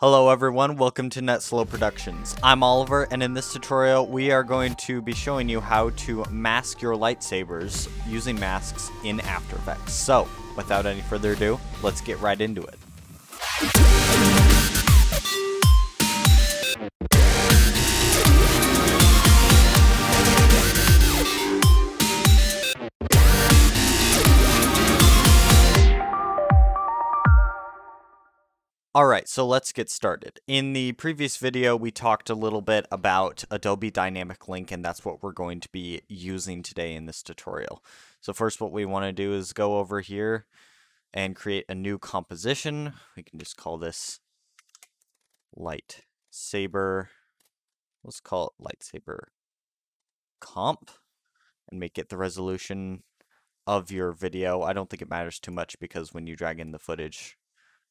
Hello everyone, welcome to NetSlow Productions. I'm Oliver, and in this tutorial we are going to be showing you how to mask your lightsabers using masks in After Effects. So, without any further ado, let's get right into it. Alright, so let's get started. In the previous video, we talked a little bit about Adobe Dynamic Link, and that's what we're going to be using today in this tutorial. So first, what we want to do is go over here and create a new composition. We can just call this Lightsaber. Let's call it Lightsaber Comp and make it the resolution of your video. I don't think it matters too much because when you drag in the footage,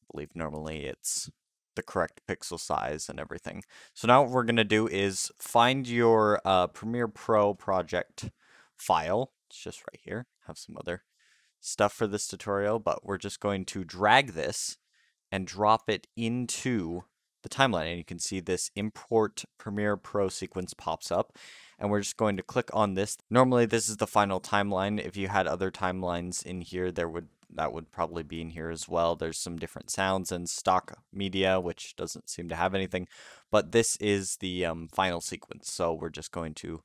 I believe normally it's the correct pixel size and everything. So now what we're going to do is find your Premiere Pro project file. It's just right here. I have some other stuff for this tutorial, but we're just going to drag this and drop it into the timeline. And you can see this import Premiere Pro sequence pops up. And we're just going to click on this. Normally this is the final timeline. If you had other timelines in here, that would probably be in here as well. There's some different sounds and stock media, which doesn't seem to have anything. But this is the final sequence. So we're just going to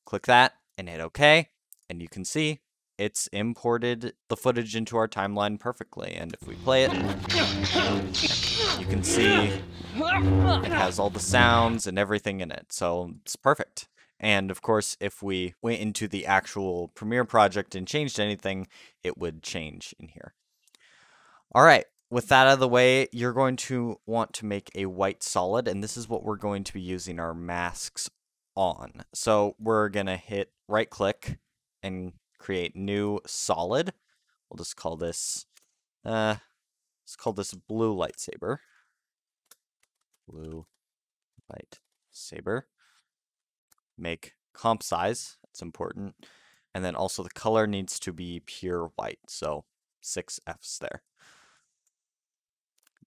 click that and hit OK. And you can see it's imported the footage into our timeline perfectly. And if we play it, you can see it has all the sounds and everything in it. So it's perfect. And of course, if we went into the actual Premiere project and changed anything, it would change in here. All right, with that out of the way, you're going to want to make a white solid, and this is what we're going to be using our masks on. So we're going to hit right click and create new solid. We'll just call this, let's call this blue lightsaber. Blue lightsaber. Make comp size, that's important, and then also the color needs to be pure white, so 6 Fs there.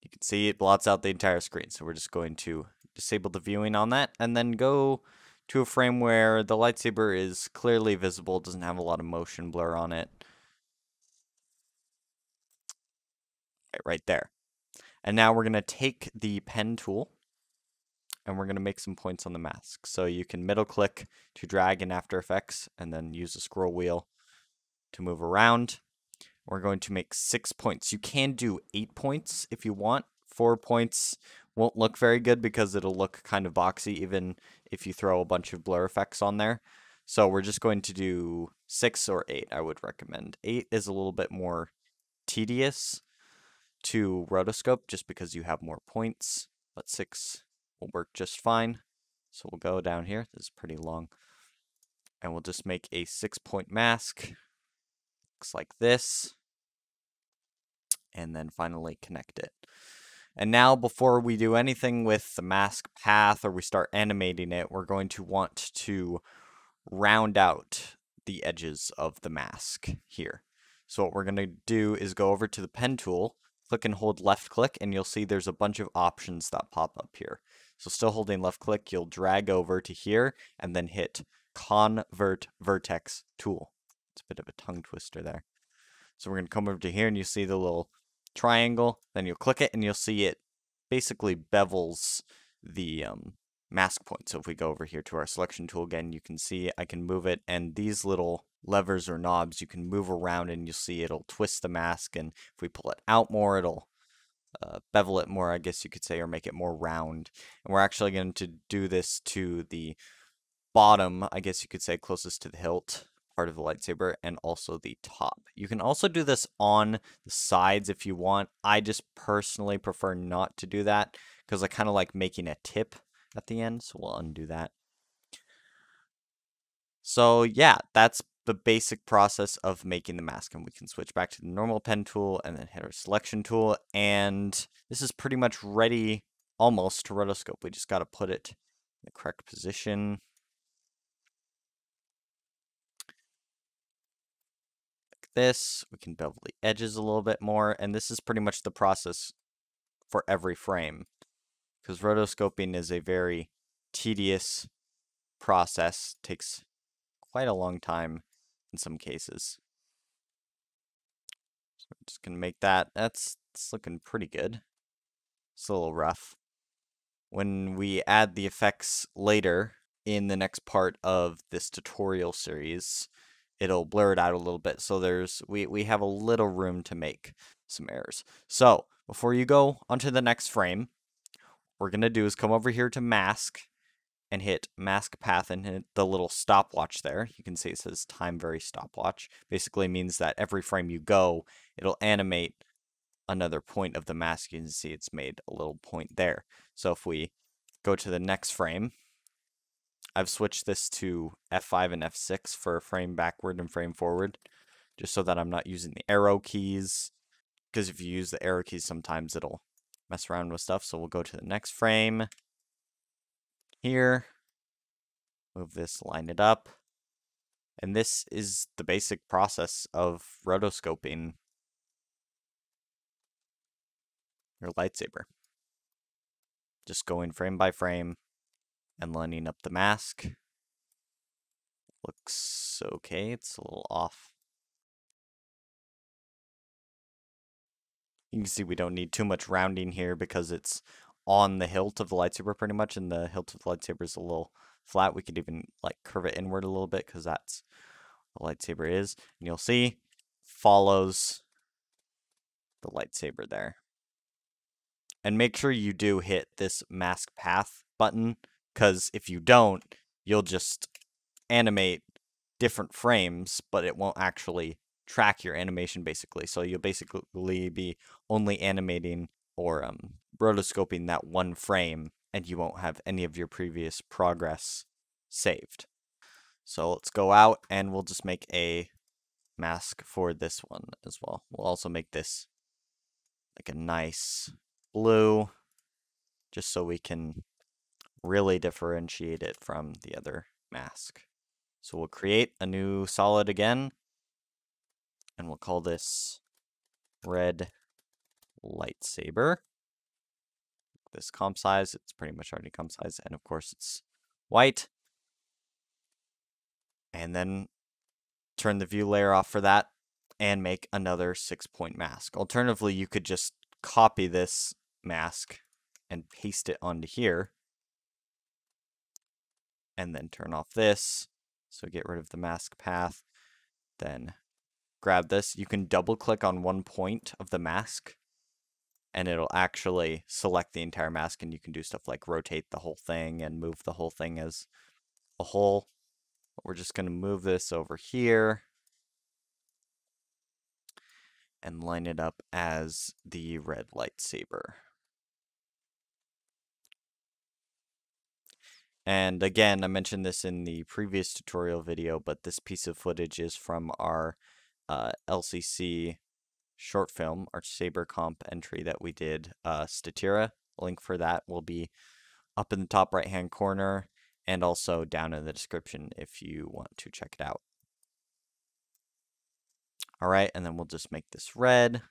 You can see it blots out the entire screen, so we're just going to disable the viewing on that, and then go to a frame where the lightsaber is clearly visible, doesn't have a lot of motion blur on it. Right there. And now we're going to take the pen tool, and we're going to make some points on the mask. So you can middle click to drag in After Effects and then use the scroll wheel to move around. We're going to make 6 points. You can do 8 points if you want. 4 points won't look very good because it'll look kind of boxy even if you throw a bunch of blur effects on there. So we're just going to do 6 or 8, I would recommend. 8 is a little bit more tedious to rotoscope just because you have more points, but 6 will work just fine. So we'll go down here. This is pretty long. And we'll just make a 6-point mask. Looks like this. And then finally connect it. And now before we do anything with the mask path or we start animating it, we're going to want to round out the edges of the mask here. So what we're going to do is go over to the pen tool, click and hold left click, and you'll see there's a bunch of options that pop up here. So still holding left click, you'll drag over to here and then hit Convert Vertex Tool. It's a bit of a tongue twister there. So we're going to come over to here and you see the little triangle. Then you'll click it and you'll see it basically bevels the mask point. So if we go over here to our selection tool again, you can see I can move it, and these little levers or knobs you can move around and you'll see it'll twist the mask, and if we pull it out more it'll bevel it more, I guess you could say, or make it more round. And we're actually going to do this to the bottom, I guess you could say, closest to the hilt part of the lightsaber, and also the top. You can also do this on the sides if you want. I just personally prefer not to do that because I kind of like making a tip at the end, so we'll undo that. So yeah, that's the basic process of making the mask, and we can switch back to the normal pen tool and then hit our selection tool, and this is pretty much ready almost to rotoscope. We just got to put it in the correct position. Like this, we can bevel the edges a little bit more, and this is pretty much the process for every frame. because rotoscoping is a very tedious process. Takes quite a long time in some cases. So I'm just gonna make that. That's looking pretty good. It's a little rough. When we add the effects later in the next part of this tutorial series, it'll blur it out a little bit. So we have a little room to make some errors. So before you go onto the next frame, what we're gonna do is come over here to mask and hit mask path and hit the little stopwatch there. You can see it says time vary stopwatch. Basically means that every frame you go, it'll animate another point of the mask. You can see it's made a little point there. So if we go to the next frame, I've switched this to F5 and F6 for frame backward and frame forward, just so that I'm not using the arrow keys, because if you use the arrow keys, sometimes it'll mess around with stuff. So we'll go to the next frame here, move this, line it up, and this is the basic process of rotoscoping your lightsaber. Just going frame by frame and lining up the mask. Looks okay, it's a little off. You can see we don't need too much rounding here because it's on the hilt of the lightsaber pretty much, and the hilt of the lightsaber is a little flat. We could even like curve it inward a little bit because that's what the lightsaber is. And you'll see follows the lightsaber there. And make sure you do hit this mask path button, because if you don't, you'll just animate different frames, but it won't actually track your animation basically. So you'll basically be only animating or rotoscoping that one frame, and you won't have any of your previous progress saved. So let's go out and we'll just make a mask for this one as well. We'll also make this like a nice blue, just so we can really differentiate it from the other mask. So we'll create a new solid again, and we'll call this red lightsaber. This comp size, it's pretty much already comp size, and of course it's white. And then turn the view layer off for that and make another 6-point mask. Alternatively, you could just copy this mask and paste it onto here, and then turn off this. So get rid of the mask path, then grab this. You can double click on one point of the mask and it'll actually select the entire mask, and you can do stuff like rotate the whole thing and move the whole thing as a whole. But we're just going to move this over here and line it up as the red lightsaber. And again, I mentioned this in the previous tutorial video, but this piece of footage is from our LCC short film, our saber comp entry that we did, Statera. Link for that will be up in the top right hand corner and also down in the description if you want to check it out. Alright, and then we'll just make this red,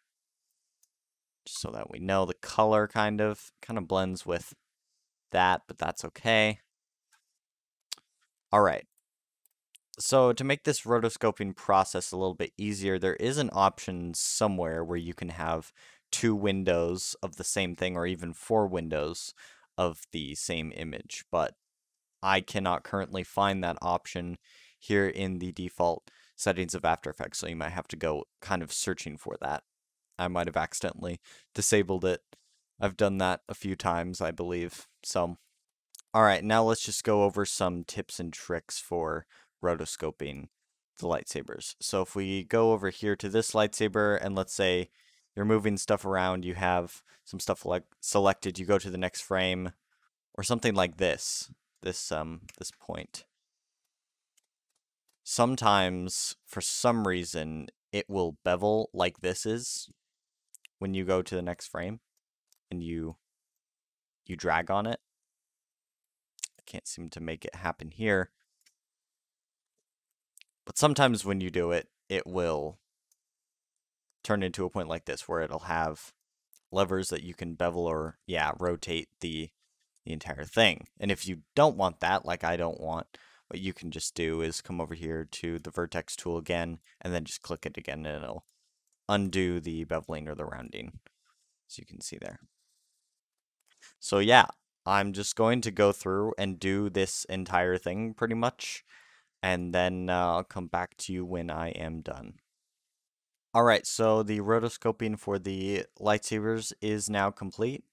just so that we know the color kind of blends with that, but that's okay. Alright, so to make this rotoscoping process a little bit easier, there is an option somewhere where you can have 2 windows of the same thing, or even 4 windows of the same image, but I cannot currently find that option here in the default settings of After Effects, so you might have to go kind of searching for that. I might have accidentally disabled it. I've done that a few times, I believe. So, alright, now let's just go over some tips and tricks for rotoscoping the lightsabers. So if we go over here to this lightsaber, and let's say you're moving stuff around, you have some stuff like selected, you go to the next frame, or something like this point. Sometimes, for some reason, it will bevel like this is when you go to the next frame and you drag on it. I can't seem to make it happen here. But sometimes when you do it, it will turn into a point like this where it'll have levers that you can bevel or, rotate the the entire thing. And if you don't want that, like I don't want, what you can just do is come over here to the vertex tool again, and then just click it again, and it'll undo the beveling or the rounding, as you can see there. So yeah, I'm just going to go through and do this entire thing pretty much, and then I'll come back to you when I am done. Alright, so the rotoscoping for the lightsabers is now complete,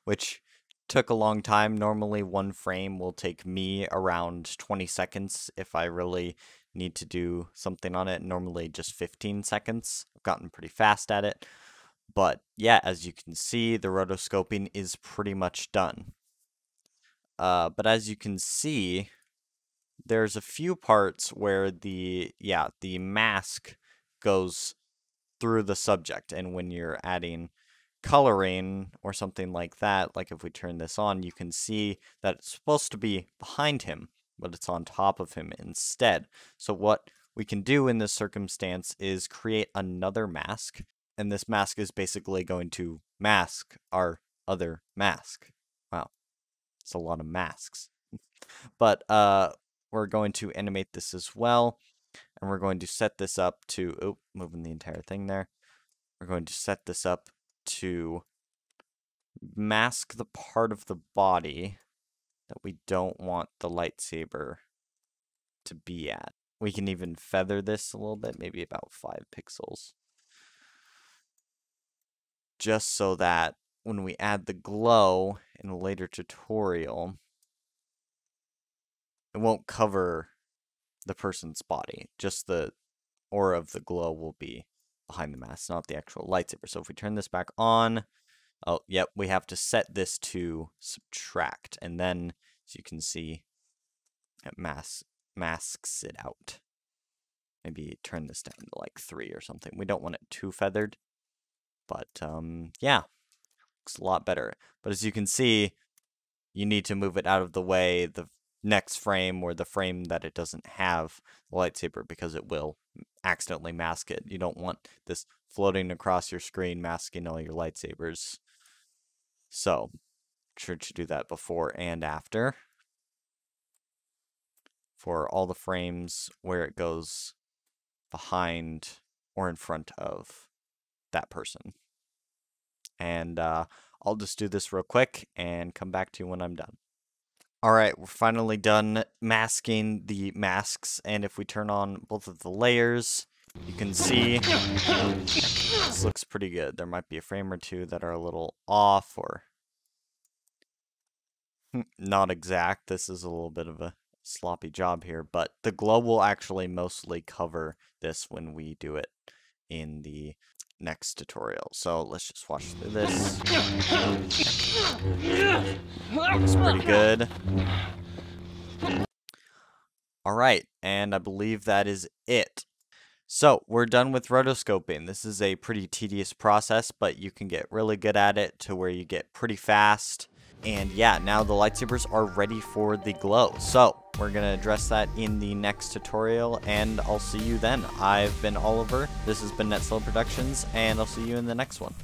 which took a long time. Normally one frame will take me around 20 seconds if I really need to do something on it. Normally just 15 seconds. I've gotten pretty fast at it. But yeah, as you can see, the rotoscoping is pretty much done. But as you can see, there's a few parts where the mask goes through the subject, and when you're adding coloring or something like that, like if we turn this on, you can see that it's supposed to be behind him, but it's on top of him instead. So what we can do in this circumstance is create another mask, and this mask is basically going to mask our other mask. Wow, it's a lot of masks. But we're going to animate this as well, and we're going to set this up to, moving the entire thing there. We're going to set this up to mask the part of the body that we don't want the lightsaber to be at. We can even feather this a little bit, maybe about 5 pixels. Just so that when we add the glow in a later tutorial, it won't cover the person's body. Just the aura of the glow will be behind the mask, not the actual lightsaber. So if we turn this back on, oh, yep, we have to set this to subtract, and then, as you can see, it masks it out. Maybe turn this down to like 3 or something. We don't want it too feathered, but yeah, looks a lot better. But as you can see, you need to move it out of the way the next frame, or the frame that it doesn't have the lightsaber, because it will accidentally mask it. You don't want this floating across your screen masking all your lightsabers. So, make sure to do that before and after for all the frames where it goes behind or in front of that person. And I'll just do this real quick and come back to you when I'm done. Alright, we're finally done masking the masks, and if we turn on both of the layers, you can see this looks pretty good. There might be a frame or two that are a little off or not exact. This is a little bit of a sloppy job here, but the glow will actually mostly cover this when we do it in the next tutorial. So let's just watch through this. Looks pretty good. Alright, and I believe that is it. So, we're done with rotoscoping. This is a pretty tedious process, but you can get really good at it to where you get pretty fast. And yeah, now the lightsabers are ready for the glow. So, we're going to address that in the next tutorial, and I'll see you then. I've been Oliver, this has been NetSlow Productions, and I'll see you in the next one.